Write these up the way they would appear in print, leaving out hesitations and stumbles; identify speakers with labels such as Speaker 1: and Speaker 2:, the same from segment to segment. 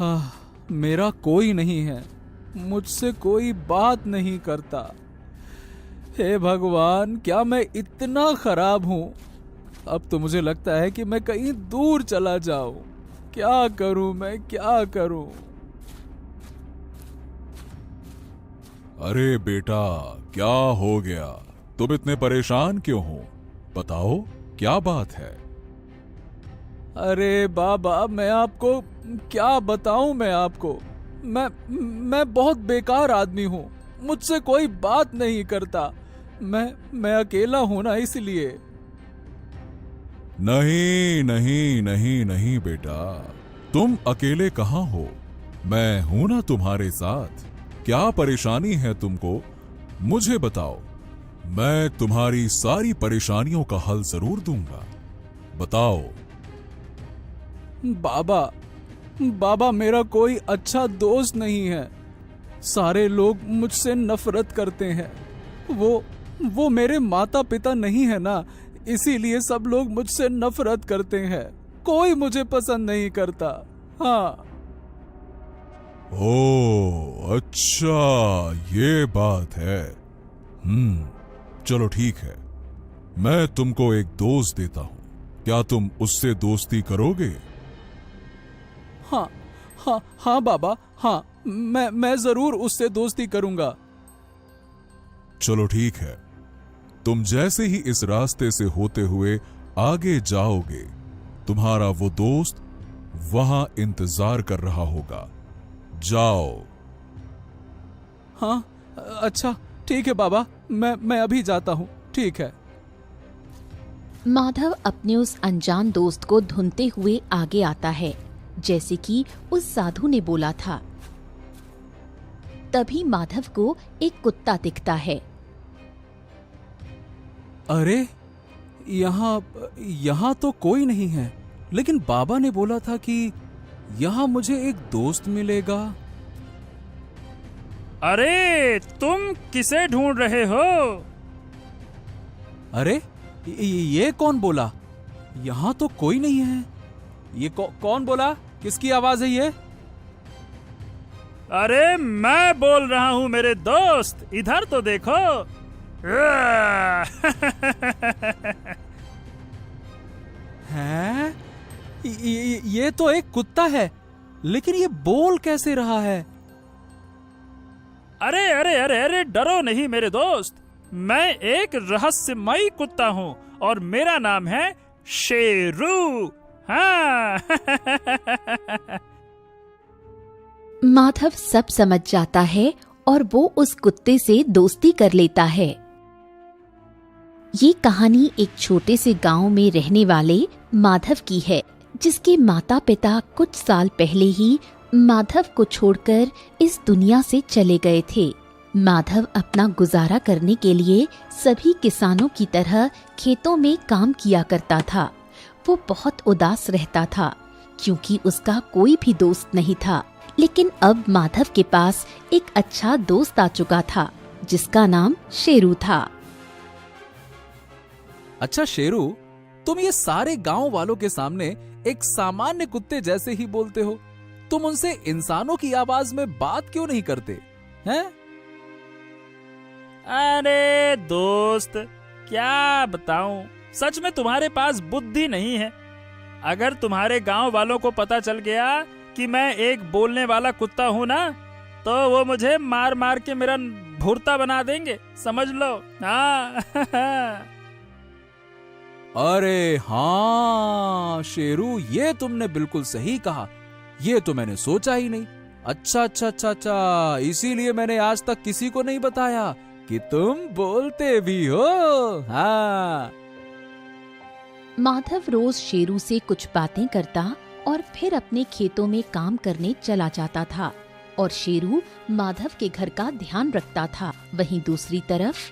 Speaker 1: हाँ, मेरा कोई नहीं है, मुझसे कोई बात नहीं करता। हे भगवान, क्या मैं इतना खराब हूँ? अब तो मुझे लगता है कि मैं कहीं दूर चला जाऊं। क्या करूं मैं, क्या करूं?
Speaker 2: अरे बेटा, क्या हो गया? तुम इतने परेशान क्यों हो? बताओ, क्या बात है?
Speaker 1: अरे बाबा, मैं आपको क्या बताऊं? मैं बहुत बेकार आदमी हूँ। मुझसे कोई बात नहीं करता। मैं अकेला हूं ना, इसलिए।
Speaker 2: नहीं नहीं नहीं नहीं बेटा, तुम अकेले कहाँ हो? मैं हूं ना तुम्हारे साथ। क्या परेशानी है तुमको? मुझे बताओ, मैं तुम्हारी सारी परेशानियों का हल जरूर दूंगा। बताओ।
Speaker 1: बाबा, बाबा, मेरा कोई अच्छा दोस्त नहीं है। सारे लोग मुझसे नफरत करते हैं। वो मेरे माता पिता नहीं है ना, इसीलिए सब लोग मुझसे नफरत करते हैं। कोई मुझे पसंद नहीं करता। हाँ।
Speaker 2: ओ अच्छा, ये बात है। चलो ठीक है, मैं तुमको एक दोस्त देता हूं। क्या तुम उससे दोस्ती करोगे?
Speaker 1: हाँ, हाँ, हाँ बाबा, हाँ, मैं जरूर उससे दोस्ती करूंगा।
Speaker 2: चलो ठीक है, तुम जैसे ही इस रास्ते से होते हुए आगे जाओगे, तुम्हारा वो दोस्त वहां इंतजार कर रहा होगा। जाओ।
Speaker 1: हाँ, अच्छा, ठीक है बाबा, मैं अभी जाता हूँ। ठीक है।
Speaker 3: माधव अपने उस अनजान दोस्त को ढूंढते हुए आगे आता है, जैसे कि उस साधु ने बोला था। तभी माधव को एक कुत्ता दिखता है।
Speaker 1: अरे, यहाँ तो कोई नहीं है, लेकिन बाबा ने बोला था कि यहाँ मुझे एक दोस्त मिलेगा।
Speaker 4: अरे, तुम किसे ढूंढ रहे हो?
Speaker 1: अरे, ये कौन बोला? यहाँ तो कोई नहीं है। ये कौन बोला? किसकी आवाज है ये?
Speaker 4: अरे, मैं बोल रहा हूँ मेरे दोस्त, इधर तो देखो।
Speaker 1: हैं? ये तो एक कुत्ता है, लेकिन ये बोल कैसे रहा है?
Speaker 4: अरे अरे अरे अरे, डरो नहीं मेरे दोस्त। मैं एक रहस्यमयी कुत्ता हूँ और मेरा नाम है शेरू। हाँ।
Speaker 3: माधव सब समझ जाता है और वो उस कुत्ते से दोस्ती कर लेता है। ये कहानी एक छोटे से गांव में रहने वाले माधव की है, जिसके माता पिता कुछ साल पहले ही माधव को छोड़कर इस दुनिया से चले गए थे। माधव अपना गुजारा करने के लिए सभी किसानों की तरह खेतों में काम किया करता था। वो बहुत उदास रहता था क्योंकि उसका कोई भी दोस्त नहीं था। लेकिन अब माधव के पास एक अच्छा दोस्त आ चुका था, जिसका नाम शेरू था।
Speaker 1: अच्छा शेरू, तुम ये सारे गांव वालों के सामने एक सामान्य कुत्ते जैसे ही बोलते हो। तुम उनसे इंसानों की आवाज में बात क्यों नहीं करते हैं?
Speaker 4: अरे दोस्त, क्या बताऊं, सच में तुम्हारे पास बुद्धि नहीं है। अगर तुम्हारे गांव वालों को पता चल गया कि मैं एक बोलने वाला कुत्ता हूं ना, तो वो मुझे मार मार के मेरा भुर्ता बना देंगे, समझ लो। हाँ।
Speaker 1: अरे हाँ शेरू, ये तुमने बिल्कुल सही कहा। ये तो मैंने सोचा ही नहीं। अच्छा अच्छा अच्छा अच्छा, इसीलिए मैंने आज तक किसी को नहीं बताया कि तुम बोलते भी हो। हाँ।
Speaker 3: माधव रोज शेरू से कुछ बातें करता और फिर अपने खेतों में काम करने चला जाता था और शेरू माधव के घर का ध्यान रखता था। वहीं दूसरी तरफ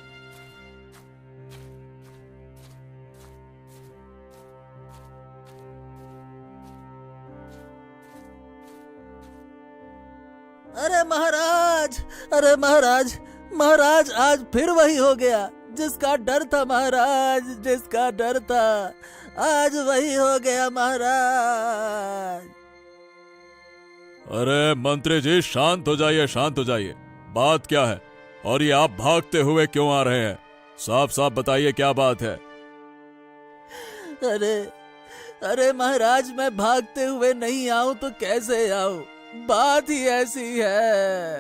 Speaker 5: अरे महाराज, अरे महाराज, महाराज आज फिर वही हो गया जिसका डर था। महाराज, जिसका डर था, आज वही हो गया महाराज।
Speaker 2: अरे मंत्री जी शांत हो जाइए, शांत हो जाइए। बात क्या है और ये आप भागते हुए क्यों आ रहे हैं? साफ साफ बताइए क्या बात है।
Speaker 5: अरे अरे महाराज, मैं भागते हुए नहीं आऊं तो कैसे आऊं? बात ही ऐसी है।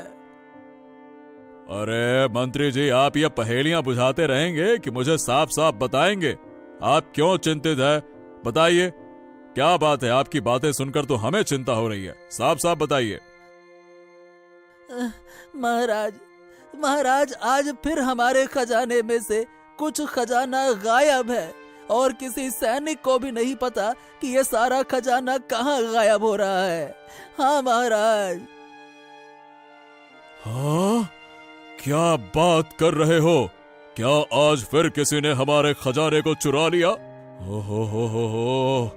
Speaker 2: अरे मंत्री जी, आप ये पहेलियां बुझाते रहेंगे कि मुझे साफ साफ बताएंगे? आप क्यों चिंतित है? बताइए क्या बात है? आपकी बातें सुनकर तो हमें चिंता हो रही है। साफ साफ बताइए।
Speaker 5: महाराज महाराज, आज फिर हमारे खजाने में से कुछ खजाना गायब है और किसी सैनिक को भी नहीं पता कि ये सारा खजाना कहाँ गायब हो रहा है। हाँ महाराज।
Speaker 2: हाँ, क्या बात कर रहे हो? क्या आज फिर किसी ने हमारे खजाने को चुरा लिया? हो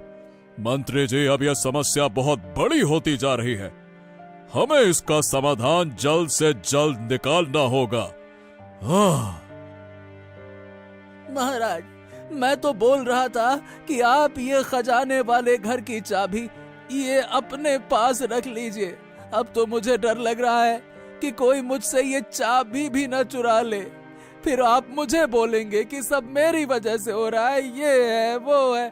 Speaker 2: मंत्री जी, अब यह समस्या बहुत बड़ी होती जा रही है। हमें इसका समाधान जल्द से जल्द निकालना होगा। हाँ।
Speaker 5: महाराज, मैं तो बोल रहा था कि आप ये खजाने वाले घर की चाबी ये अपने पास रख लीजिए। अब तो मुझे डर लग रहा है कि कोई मुझसे ये चाबी भी न चुरा ले। फिर आप मुझे बोलेंगे कि सब मेरी वजह से हो रहा है, ये है वो है।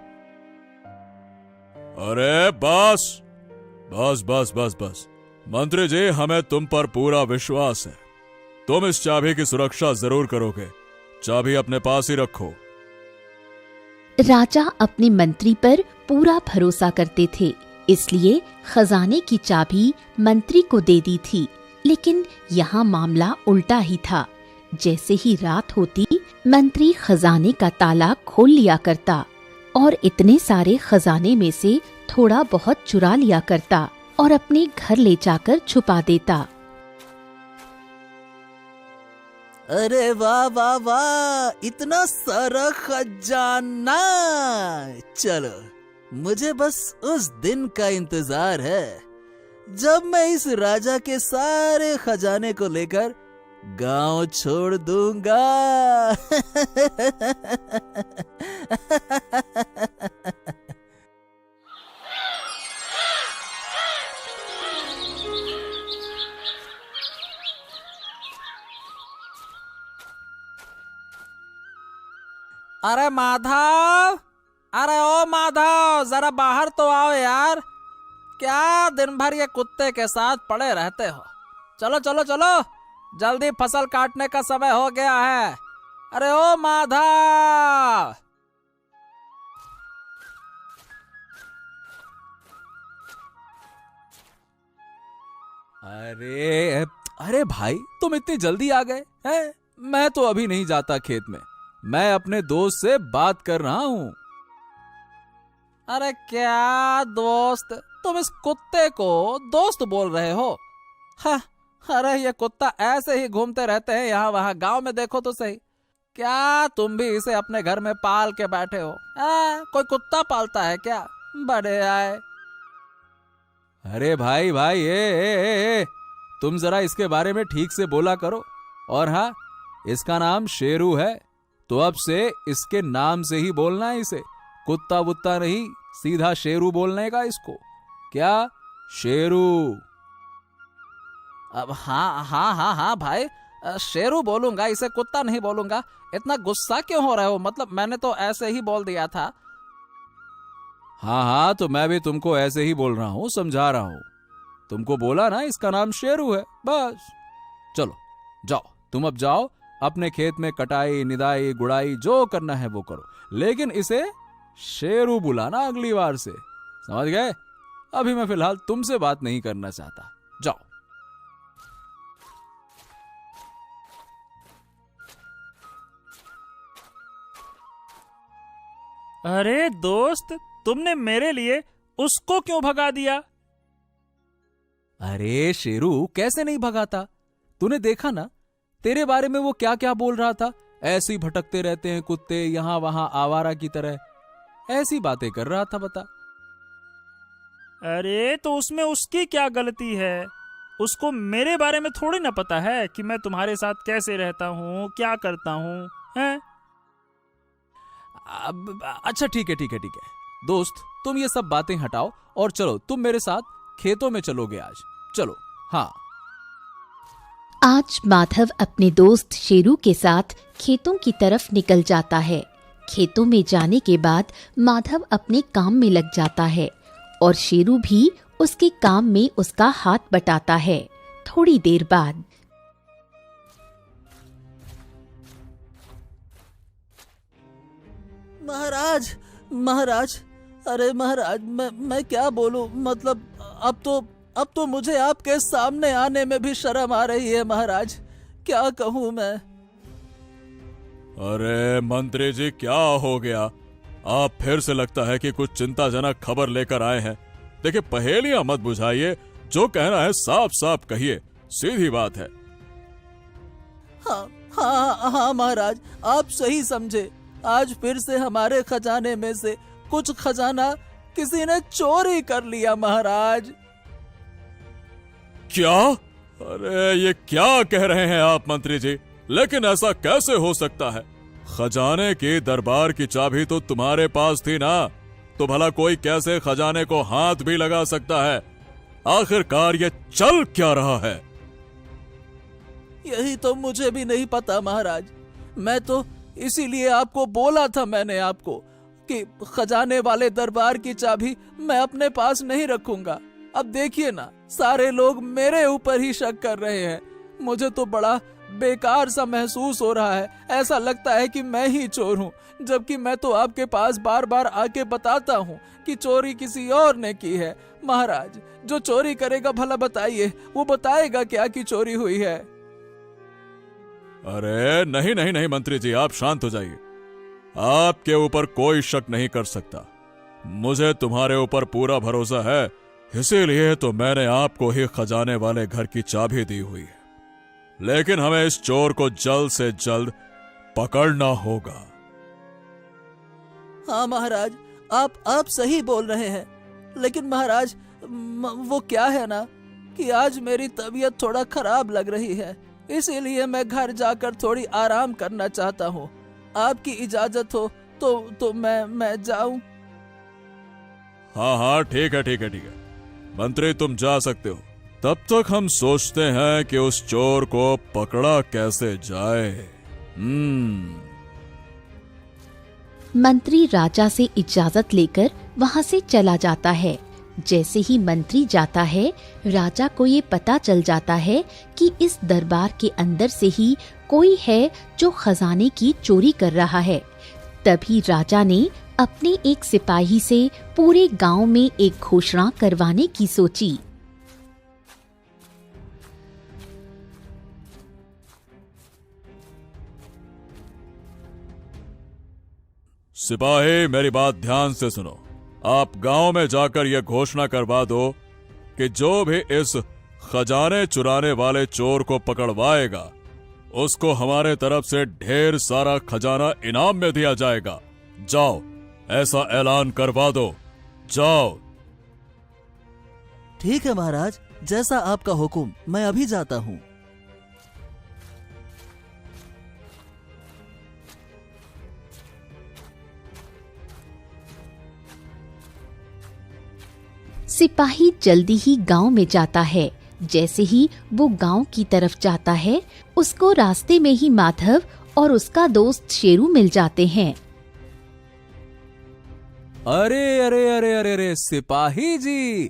Speaker 2: अरे बस बस बस बस बस मंत्री जी, हमें तुम पर पूरा विश्वास है। तुम इस चाबी की सुरक्षा जरूर करोगे। चाबी अपने पास ही रखो।
Speaker 3: राजा अपने मंत्री पर पूरा भरोसा करते थे, इसलिए खजाने की चाबी मंत्री को दे दी थी। लेकिन यहाँ मामला उल्टा ही था। जैसे ही रात होती, मंत्री खजाने का ताला खोल लिया करता और इतने सारे खजाने में से थोड़ा बहुत चुरा लिया करता और अपने घर ले जाकर छुपा देता।
Speaker 5: अरे वाह वाह वाह, इतना सारा खजाना! चलो, मुझे बस उस दिन का इंतजार है जब मैं इस राजा के सारे खजाने को लेकर गांव छोड़ दूंगा।
Speaker 6: अरे माधव, अरे ओ माधव, जरा बाहर तो आओ यार। क्या दिन भर ये कुत्ते के साथ पड़े रहते हो? चलो चलो चलो, जल्दी फसल काटने का समय हो गया है। अरे ओ माधव!
Speaker 1: अरे अरे भाई, तुम इतनी जल्दी आ गए हैं? मैं तो अभी नहीं जाता खेत में। मैं अपने दोस्त से बात कर रहा हूँ।
Speaker 6: अरे क्या दोस्त? तुम इस कुत्ते को दोस्त बोल रहे हो? हाँ, अरे ये कुत्ता ऐसे ही घूमते रहते हैं यहाँ वहाँ। गांव में देखो तो सही। क्या तुम भी इसे अपने घर में पाल के बैठे हो? कोई कुत्ता पालता है क्या? बड़े आए।
Speaker 1: अरे भाई भाई, ए, तुम जरा इसके बारे में ठीक से बोला करो। और हाँ, इसका नाम शेरू है, तो अब से इसके नाम से ही बोलना है इसे। कुत्ता वुत्ता नहीं, सीधा शेरू बोलने का इसको। क्या? शेरू।
Speaker 6: अब हाँ हाँ हाँ हाँ भाई, शेरू बोलूंगा, इसे कुत्ता नहीं बोलूंगा। इतना गुस्सा क्यों हो रहे हो? मतलब मैंने तो ऐसे ही बोल दिया था।
Speaker 1: हाँ हाँ, तो मैं भी तुमको ऐसे ही बोल रहा हूँ, समझा रहा हूँ। तुमको बोला ना इसका नाम शेरू है, बस। चलो जाओ, तुम अब जाओ अपने खेत में कटाई निदाई गुड़ाई जो करना है वो करो, लेकिन इसे शेरू बुलाना अगली बार से, समझ गए? अभी मैं फिलहाल तुमसे बात नहीं करना चाहता, जाओ।
Speaker 4: अरे दोस्त, तुमने मेरे लिए उसको क्यों भगा दिया?
Speaker 1: अरे शेरू, कैसे नहीं भगाता? तूने देखा ना तेरे बारे में वो क्या क्या बोल रहा था। ऐसे ही भटकते रहते हैं कुत्ते, यहां वहां आवारा की तरह, ऐसी बातें कर रहा था, बता।
Speaker 4: अरे तो उसमें उसकी क्या गलती है? उसको मेरे बारे में थोड़ी ना पता है कि मैं तुम्हारे साथ कैसे रहता हूँ, क्या करता हूँ, हैं?
Speaker 1: अच्छा ठीक है दोस्त, तुम ये सब बातें हटाओ और चलो तुम मेरे साथ
Speaker 5: खेतों में चलोगे आज? चलो। हाँ।
Speaker 3: आज माधव अपने दोस्त शेरू के साथ खेतों की तरफ निकल जाता है। खेतों में जाने के बाद माधव अपने काम में लग जाता है और शेरू भी उसके काम में उसका हाथ बटाता है। थोड़ी देर बाद
Speaker 5: महाराज, महाराज, अरे महाराज, मैं क्या बोलूं? मतलब अब तो मुझे आपके सामने आने में भी शर्म आ रही है महाराज। क्या कहूं मैं?
Speaker 2: अरे मंत्री जी, क्या हो गया? आप फिर से लगता है कि कुछ चिंताजनक खबर लेकर आए हैं। देखिए, पहेलियां मत बुझाइए, जो कहना है साफ साफ कहिए, सीधी बात है।
Speaker 5: हाँ हाँ हाँ महाराज, आप सही समझे। आज फिर से हमारे खजाने में से कुछ खजाना किसी ने चोरी कर लिया महाराज।
Speaker 2: क्या? अरे ये क्या कह रहे हैं आप मंत्री जी? लेकिन ऐसा कैसे हो सकता है? खजाने के दरबार की चाबी तो तुम्हारे पास थी ना, तो भला कोई कैसे खजाने को हाथ भी लगा सकता है? आखिरकार ये चल क्या रहा है?
Speaker 5: यही तो मुझे भी नहीं पता महाराज। मैं तो इसीलिए आपको बोला था, मैंने आपको, कि खजाने वाले दरबार की चाबी मैं अपने पास नहीं रखूंगा। अब देखिए ना, सारे लोग मेरे ऊपर ही शक कर रहे हैं। मुझे तो बड़ा बेकार सा महसूस हो रहा है। ऐसा लगता है कि मैं ही चोर हूँ, जबकि मैं तो आपके पास बार बार आके बताता हूँ कि चोरी किसी और ने की है। महाराज, जो चोरी करेगा भला बताइए, वो बताएगा क्या कि चोरी हुई है?
Speaker 2: अरे नहीं नहीं नहीं मंत्री जी, आप शांत हो जाइए। आपके ऊपर कोई शक नहीं कर सकता। मुझे तुम्हारे ऊपर पूरा भरोसा है, इसीलिए तो मैंने आपको ही खजाने वाले घर की चाबी दी हुई है। लेकिन हमें इस चोर को जल्द से जल्द पकड़ना होगा।
Speaker 5: हाँ महाराज, आप सही बोल रहे हैं। लेकिन महाराज, वो क्या है ना कि आज मेरी तबीयत थोड़ा खराब लग रही है, इसीलिए मैं घर जाकर थोड़ी आराम करना चाहता हूँ। आपकी इजाजत हो तो मैं जाऊं?
Speaker 2: हाँ हाँ, ठीक है ठीक है ठीक है मंत्री, तुम जा सकते हो। तब तक हम सोचते हैं कि उस चोर को पकड़ा कैसे जाए।
Speaker 3: मंत्री राजा से इजाजत लेकर वहां से चला जाता है। जैसे ही मंत्री जाता है, राजा को ये पता चल जाता है कि इस दरबार के अंदर से ही कोई है जो खजाने की चोरी कर रहा है। तभी राजा ने अपने एक सिपाही से पूरे गांव में एक घोषणा करवाने की सोची।
Speaker 2: सिपाही, मेरी बात ध्यान से सुनो। आप गांव में जाकर यह घोषणा करवा दो कि जो भी इस खजाने चुराने वाले चोर को पकड़वाएगा, उसको हमारे तरफ से ढेर सारा खजाना इनाम में दिया जाएगा। जाओ, ऐसा ऐलान करवा दो, जाओ।
Speaker 5: ठीक है महाराज, जैसा आपका हुक्म, मैं अभी जाता हूँ।
Speaker 3: सिपाही जल्दी ही गांव में जाता है। जैसे ही वो गांव की तरफ जाता है, उसको रास्ते में ही माधव और उसका दोस्त शेरू मिल जाते हैं।
Speaker 5: अरे अरे अरे अरे अरे सिपाही जी,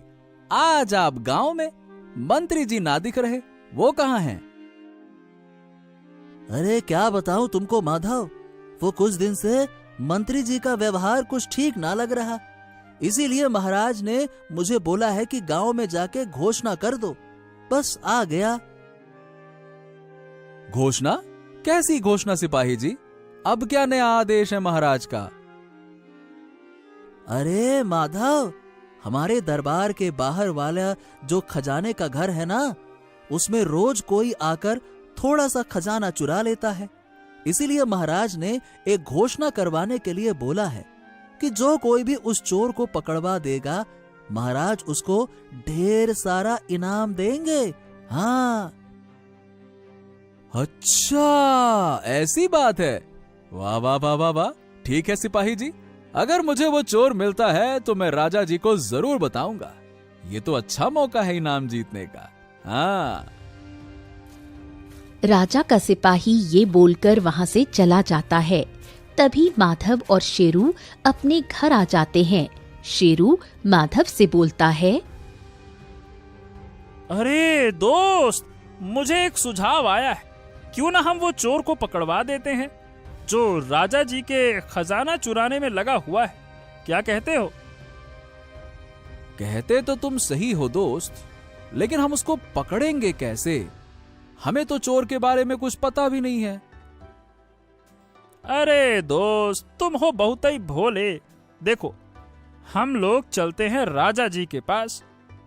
Speaker 5: आज आप गांव में? मंत्री जी ना दिख रहे, वो कहाँ हैं? अरे क्या बताऊं तुमको माधव, वो कुछ दिन से मंत्री जी का व्यवहार कुछ ठीक ना लग रहा। इसीलिए महाराज ने मुझे बोला है कि गांव में जाके घोषणा कर दो। बस आ गया। घोषणा? कैसी घोषणा सिपाही जी? अब क्या नया आदेश है महाराज का? अरे माधव, हमारे दरबार के बाहर वाला जो खजाने का घर है ना, उसमें रोज कोई आकर थोड़ा सा खजाना चुरा लेता है। इसीलिए महाराज ने एक घोषणा करवाने के लिए बोला है कि जो कोई भी उस चोर को पकड़वा देगा, महाराज उसको ढेर सारा इनाम देंगे। हाँ। अच्छा, ऐसी बात है। वाह वाह वाह वाह वाह। ठीक है सिपाही जी, अगर मुझे वो चोर मिलता है तो मैं राजा जी को जरूर बताऊंगा। ये तो अच्छा मौका है इनाम जीतने का। हाँ।
Speaker 3: राजा का सिपाही ये बोलकर वहां से चला जाता है। तभी माधव और शेरू अपने घर आ जाते हैं। शेरू माधव से बोलता है,
Speaker 4: अरे दोस्त, मुझे एक सुझाव आया है। क्यों ना हम वो चोर को पकड़वा देते हैं जो राजा जी के खजाना चुराने में लगा हुआ है। क्या कहते हो?
Speaker 5: कहते तो तुम सही हो दोस्त, लेकिन हम उसको पकड़ेंगे कैसे? हमें तो चोर के बारे में कुछ पता भी नहीं है।
Speaker 4: अरे दोस्त, तुम हो बहुत ही भोले। देखो, हम लोग चलते हैं राजा जी के पास।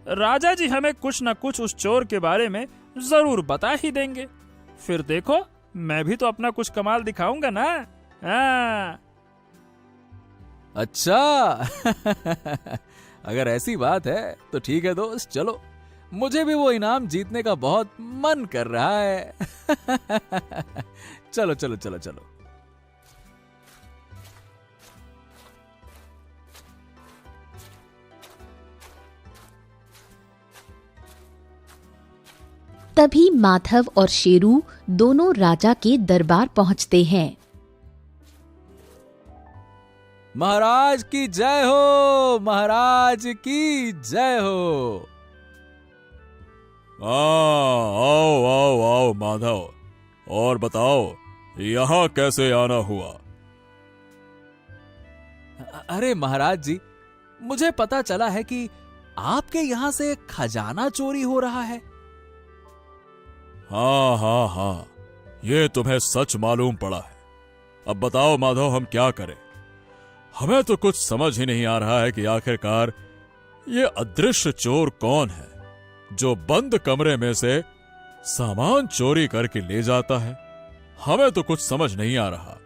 Speaker 4: राजा जी हमें कुछ न कुछ उस चोर के बारे में जरूर बता ही देंगे। फिर देखो, मैं भी तो अपना कुछ कमाल दिखाऊंगा ना। हाँ।
Speaker 5: अच्छा। अगर ऐसी बात है तो ठीक है दोस्त, चलो। मुझे भी वो इनाम जीतने का बहुत मन कर रहा है। चलो चलो चलो चलो।
Speaker 3: तभी माधव और शेरू दोनों राजा के दरबार पहुंचते हैं।
Speaker 5: महाराज की जय हो, महाराज की जय हो।
Speaker 2: आओ आओ आओ माधव, और बताओ यहाँ कैसे आना हुआ?
Speaker 5: अरे महाराज जी, मुझे पता चला है कि आपके यहाँ से खजाना चोरी हो रहा है।
Speaker 2: हाँ हाँ हाँ, ये तुम्हें सच मालूम पड़ा है। अब बताओ माधव, हम क्या करें? हमें तो कुछ समझ ही नहीं आ रहा है कि आखिरकार ये अदृश्य चोर कौन है जो बंद कमरे में से सामान चोरी करके ले जाता है। हमें तो कुछ समझ नहीं आ रहा।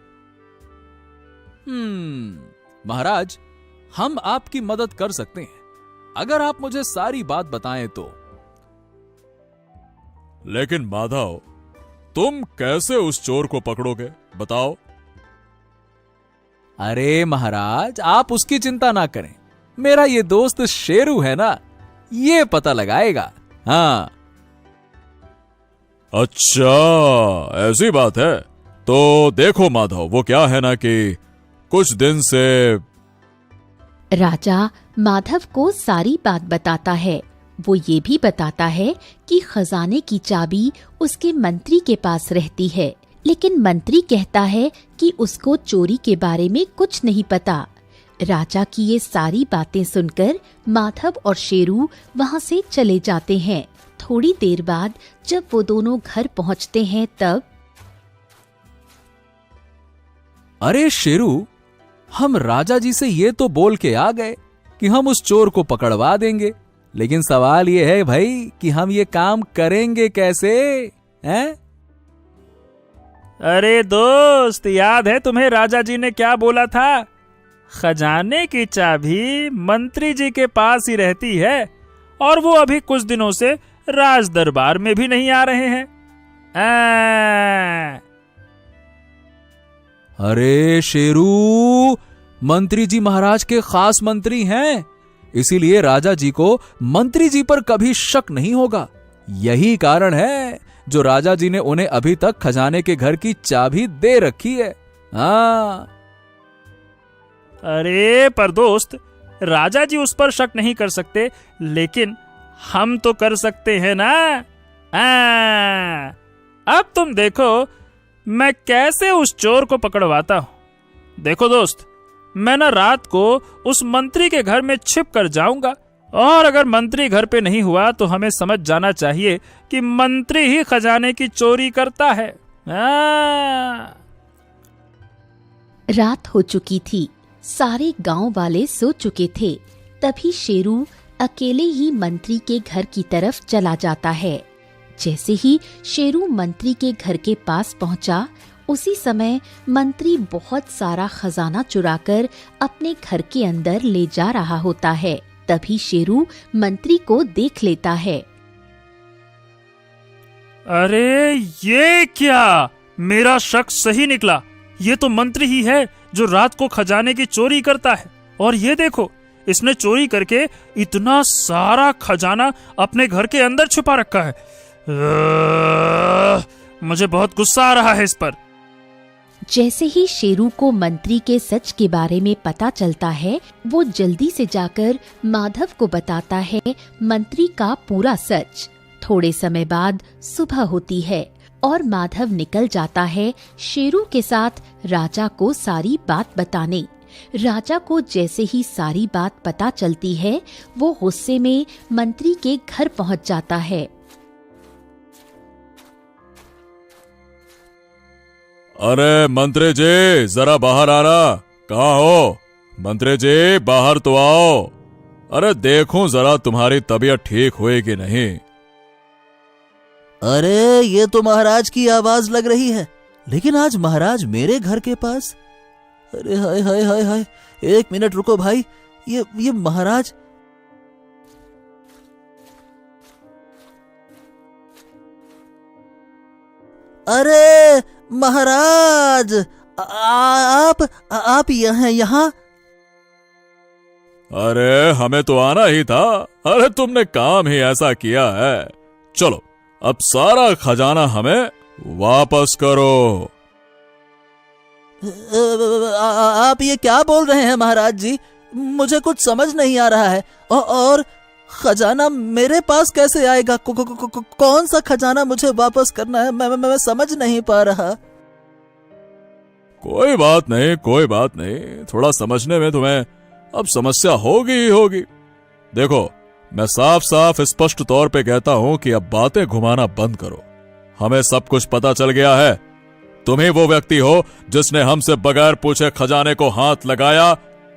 Speaker 5: महाराज, हम आपकी मदद कर सकते हैं अगर आप मुझे सारी बात बताएं तो।
Speaker 2: लेकिन माधव, तुम कैसे उस चोर को पकड़ोगे, बताओ?
Speaker 5: अरे महाराज, आप उसकी चिंता ना करें। मेरा ये दोस्त शेरू है ना, ये पता लगाएगा। हाँ।
Speaker 2: अच्छा, ऐसी बात है। तो देखो माधव, वो क्या है ना कि कुछ दिन से
Speaker 3: राजा माधव को सारी बात बताता है। वो ये भी बताता है कि खजाने की चाबी उसके मंत्री के पास रहती है, लेकिन मंत्री कहता है कि उसको चोरी के बारे में कुछ नहीं पता। राजा की ये सारी बातें सुनकर माधव और शेरू वहां से चले जाते हैं। थोड़ी देर बाद जब वो दोनों घर पहुंचते हैं तब,
Speaker 5: अरे शेरू, हम राजा जी से ये तो बोल के आ गए कि हम उस चोर को पकड़वा देंगे, लेकिन सवाल ये है भाई कि हम ये काम करेंगे कैसे? हैं?
Speaker 4: अरे दोस्त, याद है तुम्हें राजा जी ने क्या बोला था? खजाने की चाबी मंत्री जी के पास ही रहती है, और वो अभी कुछ दिनों से राज दरबार में भी नहीं आ रहे हैं।
Speaker 5: अरे शेरू, मंत्री जी महाराज के खास मंत्री हैं, इसीलिए राजा जी को मंत्री जी पर कभी शक नहीं होगा। यही कारण है जो राजा जी ने उन्हें अभी तक खजाने के घर की चाबी दे रखी है। हाँ।
Speaker 4: अरे पर दोस्त, राजा जी उस पर शक नहीं कर सकते, लेकिन हम तो कर सकते हैं ना। अब तुम देखो मैं कैसे उस चोर को पकड़वाता हूं। देखो दोस्त, मैं ना रात को उस मंत्री के घर में छिप कर जाऊंगा, और अगर मंत्री घर पे नहीं हुआ तो हमें समझ जाना चाहिए कि मंत्री ही खजाने की चोरी करता है।
Speaker 3: रात हो चुकी थी, सारे गांव वाले सो चुके थे। तभी शेरू अकेले ही मंत्री के घर की तरफ चला जाता है। जैसे ही शेरू मंत्री के घर के पास पहुंचा, उसी समय मंत्री बहुत सारा खजाना चुराकर अपने घर के अंदर ले जा रहा होता है। तभी शेरू मंत्री को देख लेता है।
Speaker 4: अरे ये क्या, मेरा शक सही निकला। ये तो मंत्री ही है जो रात को खजाने की चोरी करता है। और ये देखो, इसने चोरी करके इतना सारा खजाना अपने घर के अंदर छुपा रखा है। मुझे बहुत गुस्सा आ रहा है इस पर।
Speaker 3: जैसे ही शेरू को मंत्री के सच के बारे में पता चलता है, वो जल्दी से जाकर माधव को बताता है मंत्री का पूरा सच। थोड़े समय बाद सुबह होती है और माधव निकल जाता है शेरू के साथ राजा को सारी बात बताने। राजा को जैसे ही सारी बात पता चलती है, वो गुस्से में मंत्री के घर पहुंच जाता है।
Speaker 2: अरे मंत्री जी, जरा बाहर आना। कहाँ हो मंत्री जी? बाहर तो आओ। अरे देखूं जरा तुम्हारी तबीयत ठीक हुई कि नहीं।
Speaker 5: अरे ये तो महाराज की आवाज लग रही है, लेकिन आज महाराज मेरे घर के पास। अरे हाय हाय हाय हाय, एक मिनट रुको भाई, ये महाराज। अरे महाराज, आप यहाँ?
Speaker 2: अरे हमें तो आना ही था। अरे तुमने काम ही ऐसा किया है। चलो अब सारा खजाना हमें वापस करो।
Speaker 5: आप ये क्या बोल रहे हैं महाराज जी? मुझे कुछ समझ नहीं आ रहा है। और खजाना मेरे पास कैसे आएगा? कौन सा खजाना मुझे वापस करना है? मैं समझ नहीं पा रहा।
Speaker 2: कोई बात नहीं, कोई बात नहीं। थोड़ा समझने में तुम्हें अब समस्या होगी ही होगी। देखो, मैं साफ साफ स्पष्ट तौर पे कहता हूं कि अब बातें घुमाना बंद करो। हमें सब कुछ पता चल गया है। तुम ही वो व्यक्ति हो जिसने हमसे बगैर पूछे खजाने को हाथ लगाया,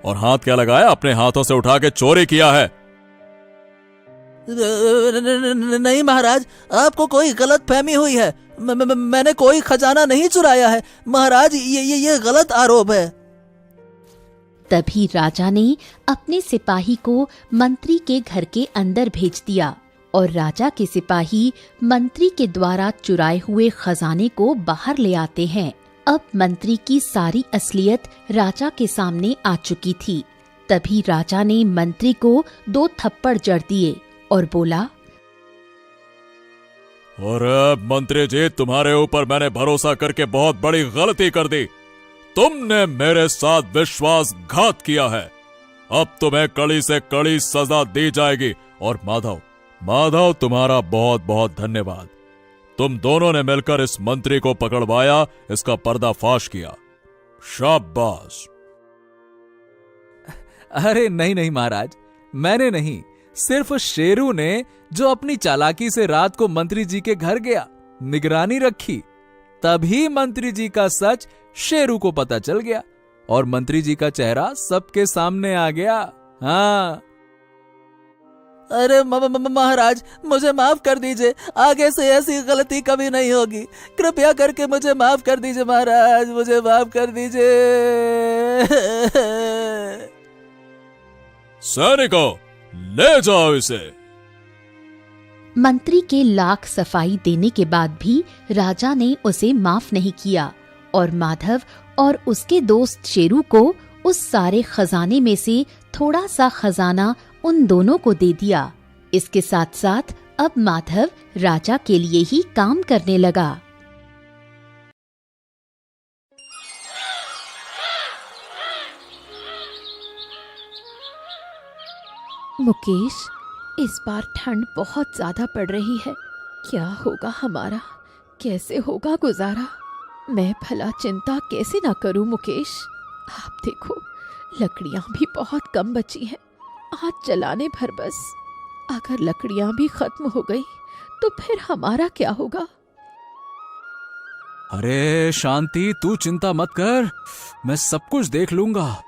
Speaker 2: और हाथ क्या लगाया, अपने हाथों से उठा के चोरी किया है।
Speaker 5: नहीं महाराज, आपको कोई गलत फहमी हुई है। मैंने कोई खजाना नहीं चुराया है महाराज, ये गलत आरोप है।
Speaker 3: तभी राजा ने अपने सिपाही को मंत्री के घर के अंदर भेज दिया और राजा के सिपाही मंत्री के द्वारा चुराए हुए खजाने को बाहर ले आते हैं। अब मंत्री की सारी असलियत राजा के सामने आ चुकी थी। तभी राजा ने मंत्री को 2 थप्पड़ जड़ दिए और बोला,
Speaker 2: और मंत्री जी, तुम्हारे ऊपर मैंने भरोसा करके बहुत बड़ी गलती कर दी। तुमने मेरे साथ विश्वासघात किया है। अब तुम्हें कड़ी से कड़ी सजा दी जाएगी। और माधव, तुम्हारा बहुत बहुत धन्यवाद। तुम दोनों ने मिलकर इस मंत्री को पकड़वाया, इसका पर्दाफाश किया। शाबाश।
Speaker 6: अरे नहीं महाराज, मैंने नहीं, सिर्फ शेरू ने, जो अपनी चालाकी से रात को मंत्री जी के घर गया, निगरानी रखी। तभी मंत्री जी का सच शेरू को पता चल गया और मंत्री जी का चेहरा सबके सामने आ गया। हाँ। अरे महाराज, मुझे माफ कर दीजिए। आगे से ऐसी गलती कभी नहीं होगी। कृपया करके मुझे माफ कर दीजिए महाराज, मुझे माफ कर दीजिए।
Speaker 2: सैनिकों, ले जाओ इसे।
Speaker 3: मंत्री के लाख सफाई देने के बाद भी राजा ने उसे माफ नहीं किया और माधव और उसके दोस्त शेरू को उस सारे खजाने में से थोड़ा सा खजाना उन दोनों को दे दिया। इसके साथ साथ अब माधव राजा के लिए ही काम करने लगा।
Speaker 7: मुकेश, इस बार ठंड बहुत ज्यादा पड़ रही है। क्या होगा हमारा? कैसे होगा गुजारा? मैं भला चिंता कैसे ना करूं मुकेश? आप देखो, लकड़ियां भी बहुत कम बची हैं। आज जलाने भर बस। अगर लकड़ियां भी खत्म हो गई तो फिर हमारा क्या होगा?
Speaker 1: अरे शांति, तू चिंता मत कर, मैं सब कुछ देख लूंगा।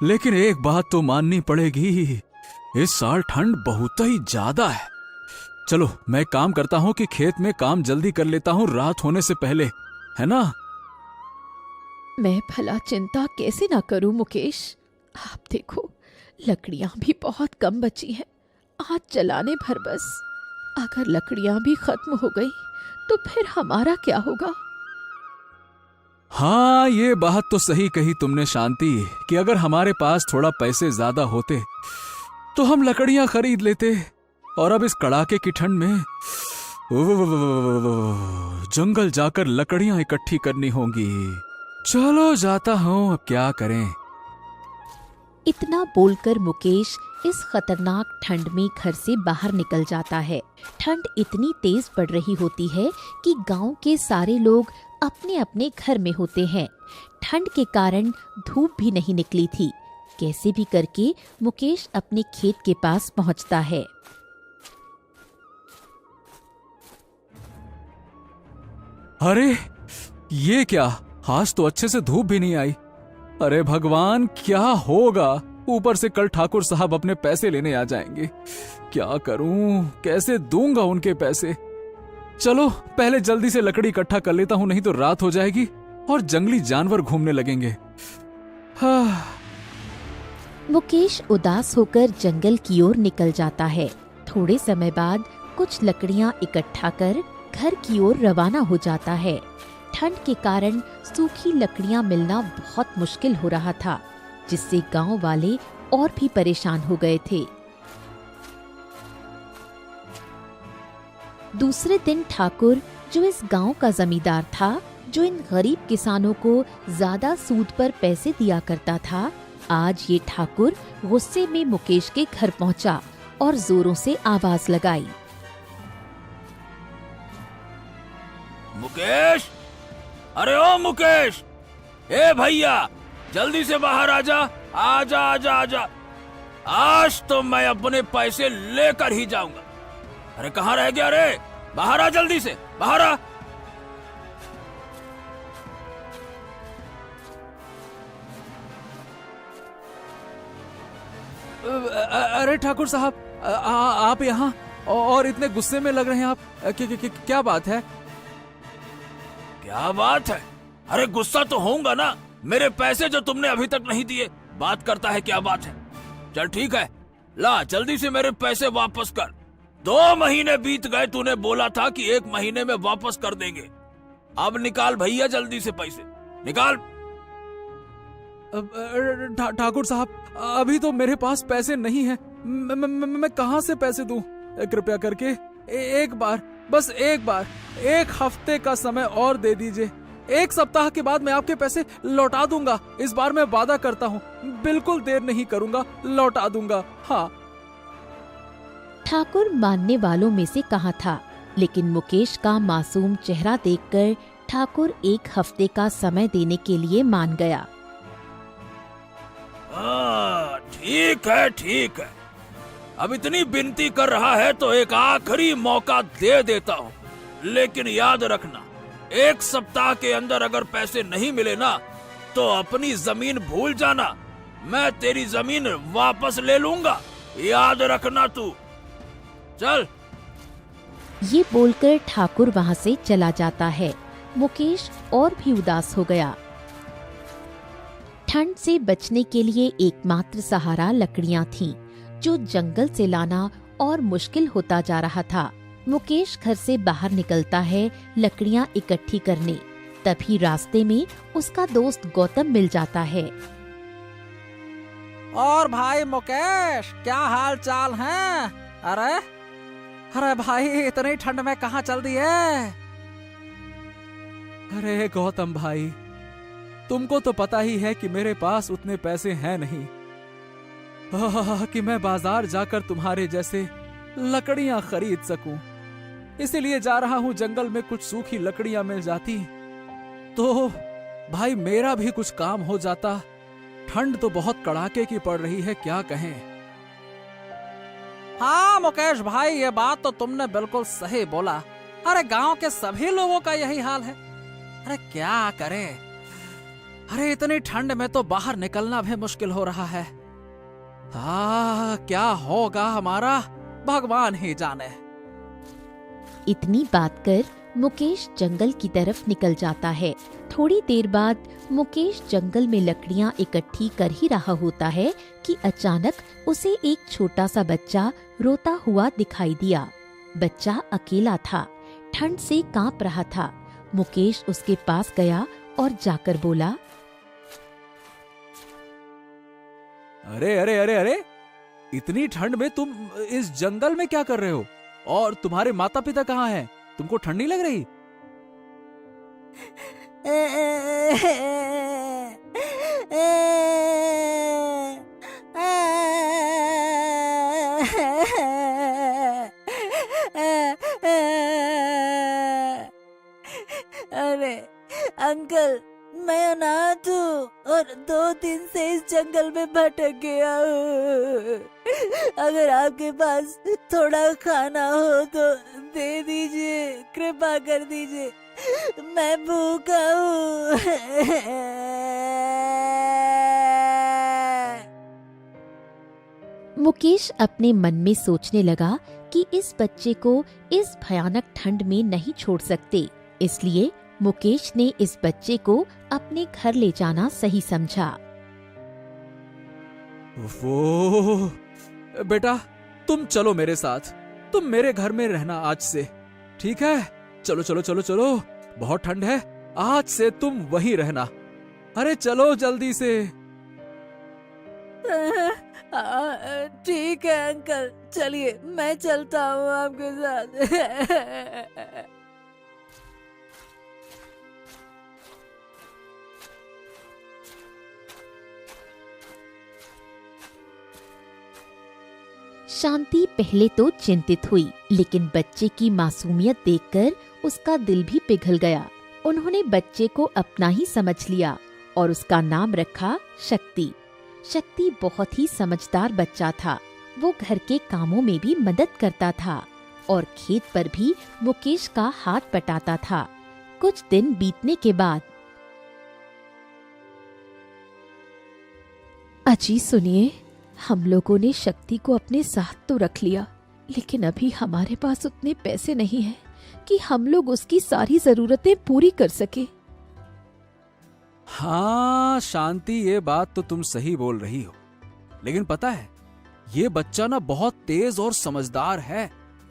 Speaker 1: लेकिन एक बात तो माननी पड़ेगी, इस साल ठंड बहुत ही ज्यादा है। चलो, मैं काम करता हूँ कि खेत में काम जल्दी कर लेता हूँ रात होने से पहले, है ना?
Speaker 7: मैं भला चिंता कैसे ना करूं मुकेश? आप देखो, लकड़ियां भी बहुत कम बची हैं। आज जलाने भर बस। अगर लकड़ियां भी खत्म हो गई तो फिर हमारा क्या होगा?
Speaker 1: हाँ, ये बात तो सही कही तुमने शांति कि अगर हमारे पास थोड़ा पैसे ज्यादा होते तो हम लकड़ियां खरीद लेते। और अब इस कड़ाके की ठंड में जंगल जाकर लकड़ियां इकट्ठी करनी होंगी। चलो जाता हूं, अब क्या करें।
Speaker 3: इतना बोलकर मुकेश इस खतरनाक ठंड में घर से बाहर निकल जाता है। ठंड इतनी तेज पड़ रही होती है कि गांव के सारे लोग अपने अपने घर में होते हैं। ठंड के कारण धूप भी नहीं निकली थी। कैसे भी करके मुकेश अपने खेत के पास पहुंचता है।
Speaker 1: अरे ये क्या, आज तो अच्छे से धूप भी नहीं आई। अरे भगवान, क्या होगा। ऊपर से कल ठाकुर साहब अपने पैसे लेने आ जाएंगे। क्या करूं, कैसे दूंगा उनके पैसे। चलो पहले जल्दी से लकड़ी इकट्ठा कर लेता हूं, नहीं तो रात हो जाएगी और जंगली जानवर घूमने लगेंगे। हाँ।
Speaker 3: मुकेश उदास होकर जंगल की ओर निकल जाता है। थोड़े समय बाद कुछ लकड़ियां इकट्ठा कर घर की ओर रवाना हो जाता है। ठंड के कारण सूखी लकड़ियां मिलना बहुत मुश्किल हो रहा था, जिससे गांव वाले और भी परेशान हो गए थे। दूसरे दिन ठाकुर, जो इस गांव का जमींदार था, जो इन गरीब किसानों को ज्यादा सूद पर पैसे दिया करता था, आज ये ठाकुर गुस्से में मुकेश के घर पहुंचा और जोरों से आवाज लगाई।
Speaker 5: मुकेश, अरे ओ मुकेश, ए भैया, जल्दी से बाहर आजा, आजा आजा आजा। आज तो मैं अपने पैसे लेकर ही जाऊंगा। अरे कहाँ रह गया रे? बाहर आ, जल्दी से बाहर आ।
Speaker 1: अरे ठाकुर साहब, आप यहाँ और इतने गुस्से में लग रहे हैं आप। क्या बात है?
Speaker 5: क्या बात है? अरे गुस्सा तो होऊंगा ना, मेरे पैसे जो तुमने अभी तक नहीं दिए। बात करता है क्या बात है? चल ठीक है, ला जल्दी से मेरे पैसे वापस कर। 2 महीने बीत गए, तूने बोला था कि 1 महीने में वापस कर देंगे। अब निकाल भैया जल्दी से पैसे निकाल।
Speaker 1: ठाकुर साहब, अभी तो मेरे पास पैसे नहीं हैं। मैं कहाँ से पैसे दूं? कृपया करके एक बार, बस एक बार, 1 हफ्ते का समय और दे दीजिए। 1 सप्ताह के बाद मैं आपके पैसे लौटा दूंगा। इस बार मैं वादा करता हूँ, बिल्कुल देर नहीं करूंगा, लौटा दूंगा। हाँ।
Speaker 3: ठाकुर मानने वालों में से कहा था, लेकिन मुकेश का मासूम चेहरा देखकर ठाकुर 1 हफ्ते का समय देने के लिए मान गया।
Speaker 5: ठीक है ठीक है, अब इतनी विनती कर रहा है तो एक आखिरी मौका दे देता हूँ। लेकिन याद रखना, 1 सप्ताह के अंदर अगर पैसे नहीं मिले ना, तो अपनी जमीन भूल जाना। मैं तेरी जमीन वापस ले लूंगा, याद रखना तू। चल।
Speaker 3: ये बोलकर ठाकुर वहाँ से चला जाता है। मुकेश और भी उदास हो गया। ठंड से बचने के लिए एकमात्र सहारा लकड़ियां थीं, जो जंगल से लाना और मुश्किल होता जा रहा था। मुकेश घर से बाहर निकलता है लकड़ियां इकट्ठी करने। तभी रास्ते में उसका दोस्त गौतम मिल जाता है।
Speaker 6: और भाई मुकेश, क्या हाल चाल है? अरे भाई, इतनी ठंड में कहाँ चल दी है?
Speaker 1: अरे गौतम भाई, तुमको तो पता ही है कि मेरे पास उतने पैसे हैं नहीं कि मैं बाजार जाकर तुम्हारे जैसे लकड़ियां खरीद सकूं। इसीलिए जा रहा हूं। जंगल में कुछ सूखी लकड़ियां मिल जाती तो भाई मेरा भी कुछ काम हो जाता। ठंड तो बहुत कड़ाके की पड़ रही है, क्या कहें।
Speaker 6: हाँ मुकेश भाई, ये बात तो तुमने बिल्कुल सही बोला। अरे गांव के सभी लोगों का यही हाल है। अरे क्या करें, अरे इतनी ठंड में तो बाहर निकलना भी मुश्किल हो रहा है। क्या होगा हमारा, भगवान ही जाने।
Speaker 3: इतनी बात कर मुकेश जंगल की तरफ निकल जाता है। थोड़ी देर बाद मुकेश जंगल में लकड़ियां इकट्ठी कर ही रहा होता है कि अचानक उसे एक छोटा सा बच्चा रोता हुआ दिखाई दिया। बच्चा अकेला था, ठंड से कांप रहा था। मुकेश उसके पास गया और जाकर बोला,
Speaker 5: अरे अरे अरे अरे, इतनी ठंड में तुम इस जंगल में क्या कर रहे हो? और तुम्हारे माता पिता कहाँ हैं? तुमको ठंड नहीं लग रही?
Speaker 8: अरे अंकल, मैं अनाथ हूँ और 2 दिन से इस जंगल में भटक गया हूँ। अगर आपके पास थोड़ा खाना हो तो दे दीजिए, कृपा कर दीजिए, मैं भूखा हूँ।
Speaker 3: मुकेश अपने मन में सोचने लगा कि इस बच्चे को इस भयानक ठंड में नहीं छोड़ सकते, इसलिए मुकेश ने इस बच्चे को अपने घर ले जाना सही समझा।
Speaker 5: वो बेटा, तुम चलो मेरे साथ, तुम मेरे घर में रहना आज से, ठीक है? चलो चलो चलो चलो, बहुत ठंड है, आज से तुम वहीं रहना। अरे चलो जल्दी से।
Speaker 8: ठीक है अंकल, चलिए मैं चलता हूँ आपके साथ।
Speaker 3: शांति पहले तो चिंतित हुई, लेकिन बच्चे की मासूमियत देखकर उसका दिल भी पिघल गया। उन्होंने बच्चे को अपना ही समझ लिया और उसका नाम रखा शक्ति। शक्ति बहुत ही समझदार बच्चा था। वो घर के कामों में भी मदद करता था और खेत पर भी मुकेश का हाथ बटाता था। कुछ दिन बीतने के बाद,
Speaker 7: अजी सुनिए, हम लोगों ने शक्ति को अपने साथ तो रख लिया, लेकिन अभी हमारे पास उतने पैसे नहीं हैं कि हम लोग उसकी सारी जरूरतें पूरी कर सके।
Speaker 5: हाँ शांति, ये बात तो तुम सही बोल रही हो, लेकिन पता है ये बच्चा ना बहुत तेज और समझदार है।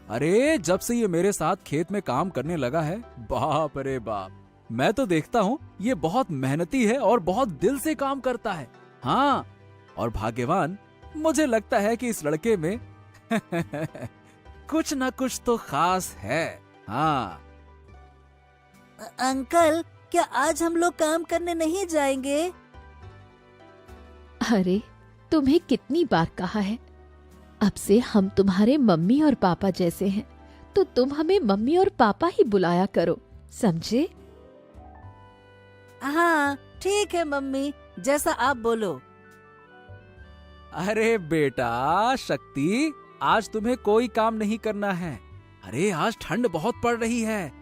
Speaker 5: अरे जब से ये मेरे साथ खेत में काम करने लगा है, बाप रे बाप, मैं तो देखता हूँ ये बहुत मेहनती है और बहुत दिल से काम करता है। हाँ, और भाग्यवान मुझे लगता है कि इस लड़के में कुछ ना कुछ तो खास है। हाँ
Speaker 8: अंकल, क्या आज हम लोग काम करने नहीं जाएंगे?
Speaker 7: अरे तुम्हें कितनी बार कहा है, अब से हम तुम्हारे मम्मी और पापा जैसे हैं, तो तुम हमें मम्मी और पापा ही बुलाया करो, समझे?
Speaker 8: हाँ ठीक है मम्मी, जैसा आप बोलो।
Speaker 5: अरे बेटा शक्ति, आज तुम्हें कोई काम नहीं करना है। अरे आज ठंड बहुत पड़ रही है,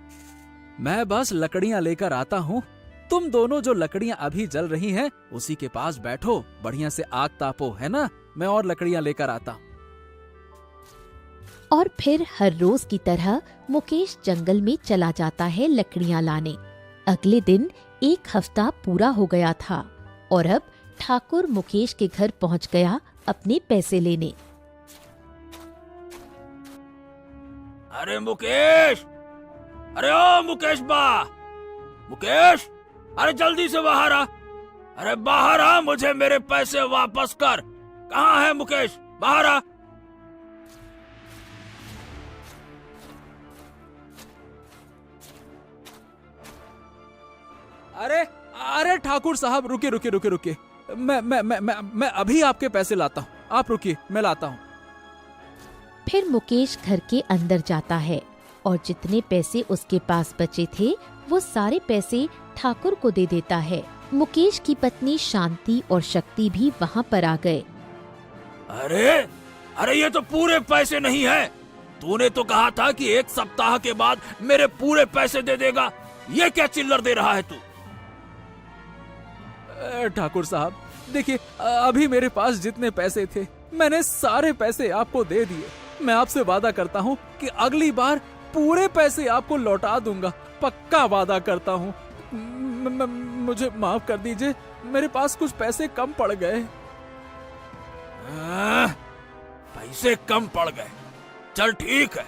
Speaker 5: मैं बस लकड़ियां लेकर आता हूँ। तुम दोनों जो लकड़ियां अभी जल रही हैं, उसी के पास बैठो, बढ़िया से आग तापो, है ना? मैं और लकड़ियां लेकर आता हूँ।
Speaker 3: और फिर हर रोज की तरह मुकेश जंगल में चला जाता है लकड़ियां लाने। अगले दिन 1 हफ्ता पूरा हो गया था और अब ठाकुर मुकेश के घर पहुंच गया अपने पैसे लेने।
Speaker 6: अरे मुकेश, अरे ओ मुकेश बा, मुकेश, अरे जल्दी से बाहर आ, अरे बाहर आ, मुझे मेरे पैसे वापस कर। कहाँ है मुकेश? बाहर आ।
Speaker 5: अरे अरे ठाकुर साहब, रुकिए रुकिए रुकिए रुकिए, मैं अभी आपके पैसे लाता हूँ, आप रुकिए, मैं लाता हूँ।
Speaker 3: फिर मुकेश घर के अंदर जाता है और जितने पैसे उसके पास बचे थे वो सारे पैसे ठाकुर को दे देता है। मुकेश की पत्नी शांति और शक्ति भी वहाँ पर आ गए।
Speaker 6: अरे अरे ये तो पूरे पैसे नहीं है, तूने तो कहा था कि 1 सप्ताह के बाद मेरे पूरे पैसे दे देगा, ये क्या चिल्लर दे रहा है तू?
Speaker 5: ठाकुर साहब देखिए, अभी मेरे पास जितने पैसे थे मैंने सारे पैसे आपको दे दिए। मैं आपसे वादा करता हूँ कि अगली बार पूरे पैसे आपको लौटा दूंगा, पक्का वादा करता हूँ। मुझे माफ कर दीजिए, मेरे पास कुछ पैसे कम पड़ गए।
Speaker 6: पैसे कम पड़ गए? चल ठीक है,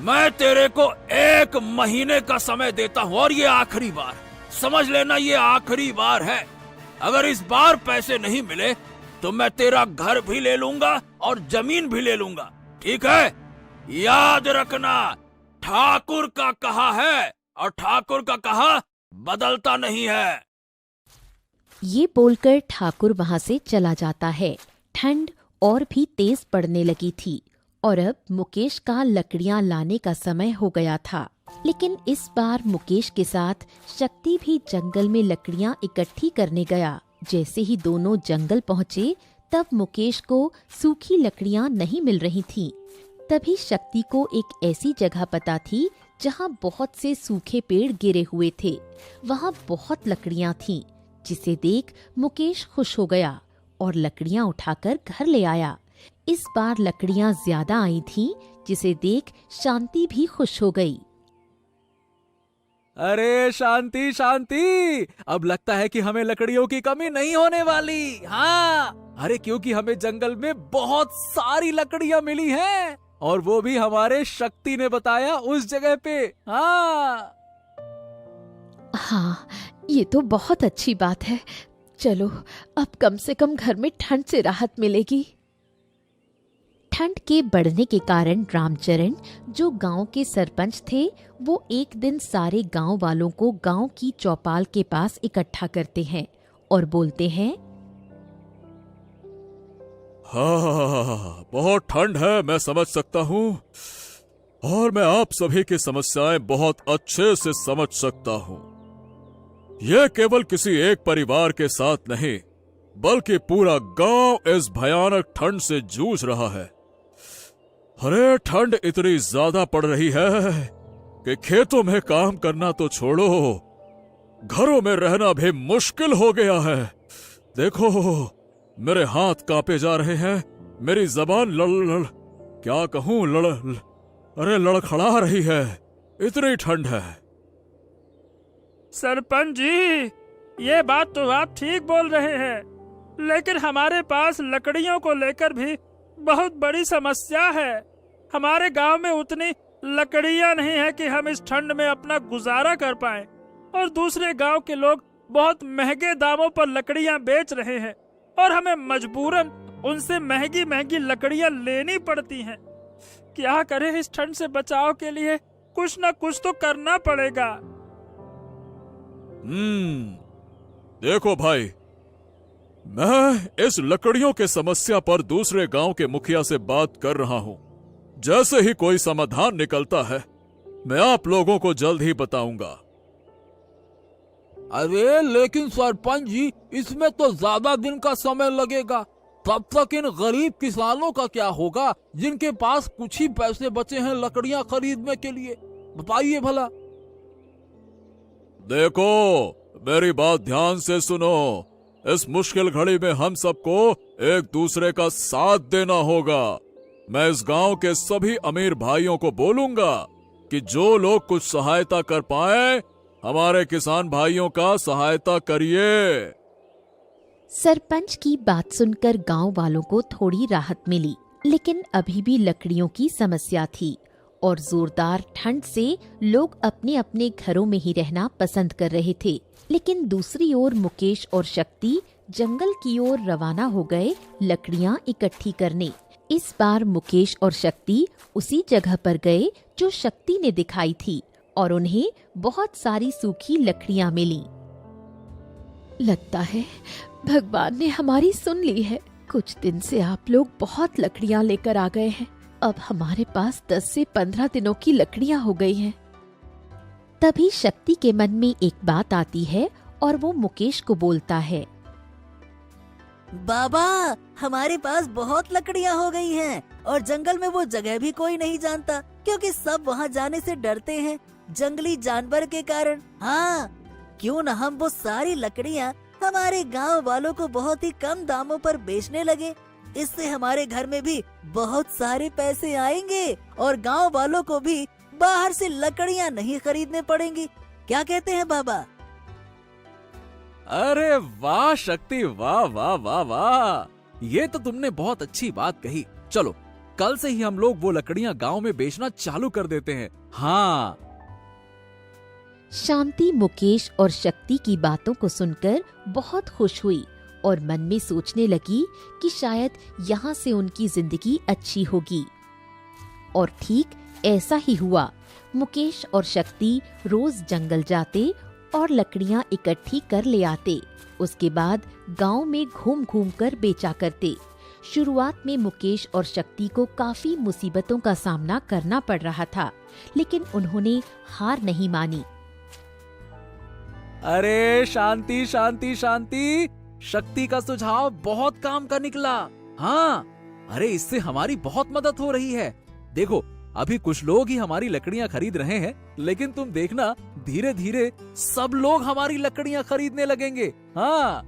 Speaker 6: मैं तेरे को 1 महीने का समय देता हूँ और ये आखिरी बार।
Speaker 5: समझ लेना ये आखिरी बार है। अगर इस बार पैसे नहीं मिले तो मैं तेरा घर भी ले लूंगा और जमीन भी ले लूंगा, ठीक है? याद रखना, ठाकुर का कहा है और ठाकुर का कहा बदलता नहीं है।
Speaker 3: ये बोलकर ठाकुर वहां से चला जाता है। ठंड और भी तेज पड़ने लगी थी और अब मुकेश का लकड़ियां लाने का समय हो गया था। लेकिन इस बार मुकेश के साथ शक्ति भी जंगल में लकड़ियां इकट्ठी करने गया। जैसे ही दोनों जंगल पहुंचे तब मुकेश को सूखी लकड़ियां नहीं मिल रही थीं। तभी शक्ति को एक ऐसी जगह पता थी जहां बहुत से सूखे पेड़ गिरे हुए थे। वहां बहुत लकड़ियां थीं, जिसे देख मुकेश खुश हो गया और लकड़ियां उठाकर घर ले आया। इस बार लकड़ियां ज्यादा आई थीं, जिसे देख शांति भी खुश हो गई।
Speaker 1: अरे शांति शांति, अब लगता है कि हमें लकड़ियों की कमी नहीं होने वाली। हाँ, अरे क्योंकि हमें जंगल में बहुत सारी लकड़ियां मिली हैं और वो भी हमारे शक्ति ने बताया उस जगह पे।
Speaker 7: हाँ, ये तो बहुत अच्छी बात है। चलो, अब कम से कम घर में ठंड से राहत मिलेगी।
Speaker 3: ठंड के बढ़ने के कारण रामचरण, जो गांव के सरपंच थे, वो एक दिन सारे गांव वालों को गांव की चौपाल के पास इकट्ठा करते हैं और बोलते हैं,
Speaker 2: हाँ, बहुत ठंड है, मैं समझ सकता हूँ, और मैं आप सभी की समस्याएं बहुत अच्छे से समझ सकता हूँ। यह केवल किसी एक परिवार के साथ नहीं, बल्कि पूरा गांव इस भयानक ठंड से जूझ रहा है। अरे ठंड इतनी ज्यादा पड़ रही है कि खेतों में काम करना तो छोड़ो, घरों में रहना भी मुश्किल हो गया है। देखो, मेरे हाथ कांपे जा रहे हैं, मेरी जबान क्या कहूं, लड़खड़ा रही है, इतनी ठंड है।
Speaker 4: सरपंच जी, ये बात तो आप ठीक बोल रहे हैं, लेकिन हमारे पास लकड़ियों को लेकर भी बहुत बड़ी समस्या है। हमारे गांव में उतनी लकड़ियां नहीं है कि हम इस ठंड में अपना गुजारा कर पाएं, और दूसरे गांव के लोग बहुत महंगे दामों पर लकड़ियां बेच रहे हैं और हमें मजबूरन उनसे महंगी महंगी लकड़ियां लेनी पड़ती हैं। क्या करें, इस ठंड से बचाव के लिए कुछ न कुछ तो करना पड़ेगा।
Speaker 2: देखो भाई, मैं इस लकड़ियों के समस्या पर दूसरे गांव के मुखिया से बात कर रहा हूं। जैसे ही कोई समाधान निकलता है, मैं आप लोगों को जल्द ही बताऊंगा।
Speaker 5: अरे लेकिन सरपंच जी, इसमें तो ज्यादा दिन का समय लगेगा। तब तक इन गरीब किसानों का क्या होगा जिनके पास कुछ ही पैसे बचे हैं लकड़ियां खरीदने के लिए? बताइए भला।
Speaker 2: देखो, मेरी बात ध्यान से सुनो। इस मुश्किल घड़ी में हम सबको एक दूसरे का साथ देना होगा। मैं इस गांव के सभी अमीर भाइयों को बोलूंगा कि जो लोग कुछ सहायता कर पाए, हमारे किसान भाइयों का सहायता करिए।
Speaker 3: सरपंच की बात सुनकर गांव वालों को थोड़ी राहत मिली, लेकिन अभी भी लकड़ियों की समस्या थी और जोरदार ठंड से लोग अपने अपने घरों में ही रहना पसंद कर रहे थे। लेकिन दूसरी ओर मुकेश और शक्ति जंगल की ओर रवाना हो गए लकड़ियां इकट्ठी करने। इस बार मुकेश और शक्ति उसी जगह पर गए जो शक्ति ने दिखाई थी और उन्हें बहुत सारी सूखी लकड़ियां मिली।
Speaker 7: लगता है भगवान ने हमारी सुन ली है। कुछ दिन से आप लोग बहुत लकड़ियां लेकर आ गए हैं। अब हमारे पास 10 से 15 दिनों की लकड़ियां हो गई हैं।
Speaker 3: तभी शक्ति के मन में एक बात आती है और वो मुकेश को बोलता है,
Speaker 8: बाबा, हमारे पास बहुत लकड़ियां हो गई हैं और जंगल में वो जगह भी कोई नहीं जानता, क्योंकि सब वहाँ जाने से डरते हैं जंगली जानवर के कारण। हाँ, क्यों न हम वो सारी लकड़ियाँ हमारे गांव वालों को बहुत ही कम दामों पर बेचने लगे। इससे हमारे घर में भी बहुत सारे पैसे आएंगे और गांव वालों को भी बाहर से लकड़ियाँ नहीं खरीदने पड़ेंगी। क्या कहते हैं बाबा?
Speaker 1: अरे वाह शक्ति, वाह वाह वाह वाह, ये तो तुमने बहुत अच्छी बात कही। चलो, कल से ही हम लोग वो लकड़ियां गांव में बेचना चालू कर देते हैं। हाँ।
Speaker 3: शांति मुकेश और शक्ति की बातों को सुनकर बहुत खुश हुई और मन में सोचने लगी कि शायद यहाँ से उनकी जिंदगी अच्छी होगी। और ठीक ऐसा ही हुआ। मुकेश और शक्ति रोज जंगल जाते और लकड़ियाँ इकट्ठी कर ले आते। उसके बाद गांव में घूम घूम कर बेचा करते। शुरुआत में मुकेश और शक्ति को काफी मुसीबतों का सामना करना पड़ रहा था, लेकिन उन्होंने हार नहीं मानी।
Speaker 5: अरे शांति शांति शांति, शक्ति का सुझाव बहुत काम का निकला। हाँ, अरे इससे हमारी बहुत मदद हो रही है। देखो, अभी कुछ लोग ही हमारी लकड़ियाँ खरीद रहे हैं, लेकिन तुम देखना धीरे धीरे सब लोग हमारी लकड़ियाँ खरीदने लगेंगे। हाँ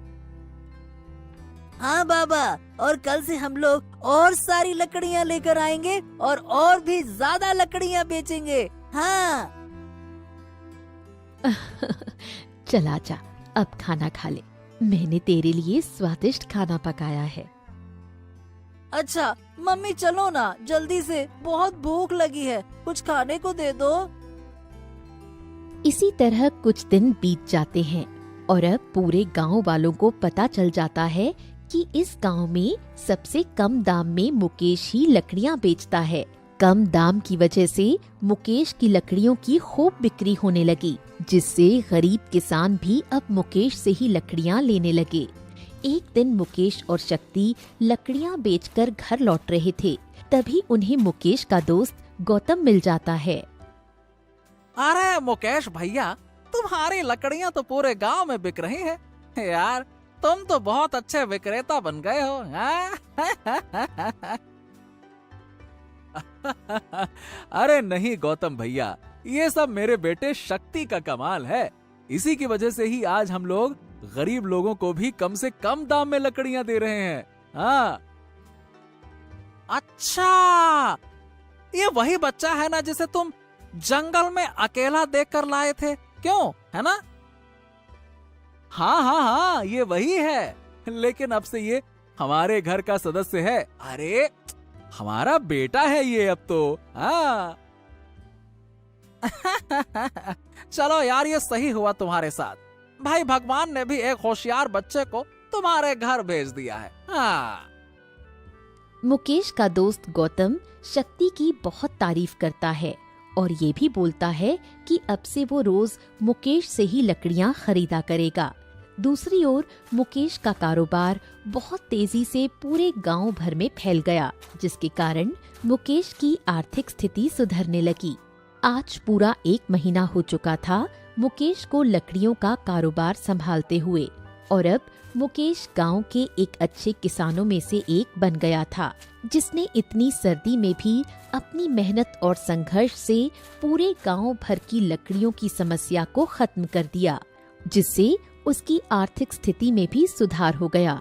Speaker 8: हाँ बाबा, और कल से हम लोग और सारी लकड़ियाँ लेकर आएंगे और भी ज्यादा लकड़ियाँ बेचेंगे। हाँ
Speaker 3: चला जा, अब खाना खा ले। मैंने तेरे लिए स्वादिष्ट खाना पकाया है।
Speaker 8: अच्छा मम्मी, चलो ना जल्दी से, बहुत भूख लगी है, कुछ खाने को दे दो।
Speaker 3: इसी तरह कुछ दिन बीत जाते हैं और अब पूरे गांव वालों को पता चल जाता है कि इस गांव में सबसे कम दाम में मुकेश ही लकड़ियां बेचता है। कम दाम की वजह से मुकेश की लकड़ियों की खूब बिक्री होने लगी, जिससे गरीब किसान भी अब मुकेश से ही लकड़ियां लेने लगे। एक दिन मुकेश और शक्ति लकड़ियां बेचकर घर लौट रहे थे, तभी उन्हें मुकेश का दोस्त गौतम मिल जाता है।
Speaker 6: अरे मुकेश भैया, तुम्हारी लकड़ियाँ तो पूरे गांव में बिक रही हैं। यार तुम तो बहुत अच्छे विक्रेता बन गए हो।
Speaker 5: अरे नहीं गौतम भैया, ये सब मेरे बेटे शक्ति का कमाल है। इसी की वजह से ही आज हम लोग गरीब लोगों को भी कम से कम दाम में लकड़ियां दे रहे हैं। हाँ।
Speaker 6: अच्छा, ये वही बच्चा है ना जिसे तुम जंगल में अकेला देखकर लाए थे, क्यों, है ना?
Speaker 5: हाँ हाँ हाँ, ये वही है, लेकिन अब से ये हमारे घर का सदस्य है। अरे हमारा बेटा है ये अब तो। हाँ।
Speaker 6: चलो यार, ये सही हुआ तुम्हारे साथ। भाई भगवान ने भी एक होशियार बच्चे को तुम्हारे घर भेज दिया है। हाँ।
Speaker 3: मुकेश का दोस्त गौतम शक्ति की बहुत तारीफ करता है और ये भी बोलता है कि अब से वो रोज मुकेश से ही लकड़ियां खरीदा करेगा। दूसरी ओर मुकेश का कारोबार बहुत तेजी से पूरे गांव भर में फैल गया, जिसके कारण मुकेश की आर्थिक स्थिति सुधरने लगी। आज पूरा 1 महीना हो चुका था मुकेश को लकड़ियों का कारोबार संभालते हुए, और अब मुकेश गांव के एक अच्छे किसानों में से एक बन गया था, जिसने इतनी सर्दी में भी अपनी मेहनत और संघर्ष से पूरे गांव भर की लकड़ियों की समस्या को खत्म कर दिया, जिससे उसकी आर्थिक स्थिति में भी सुधार हो गया।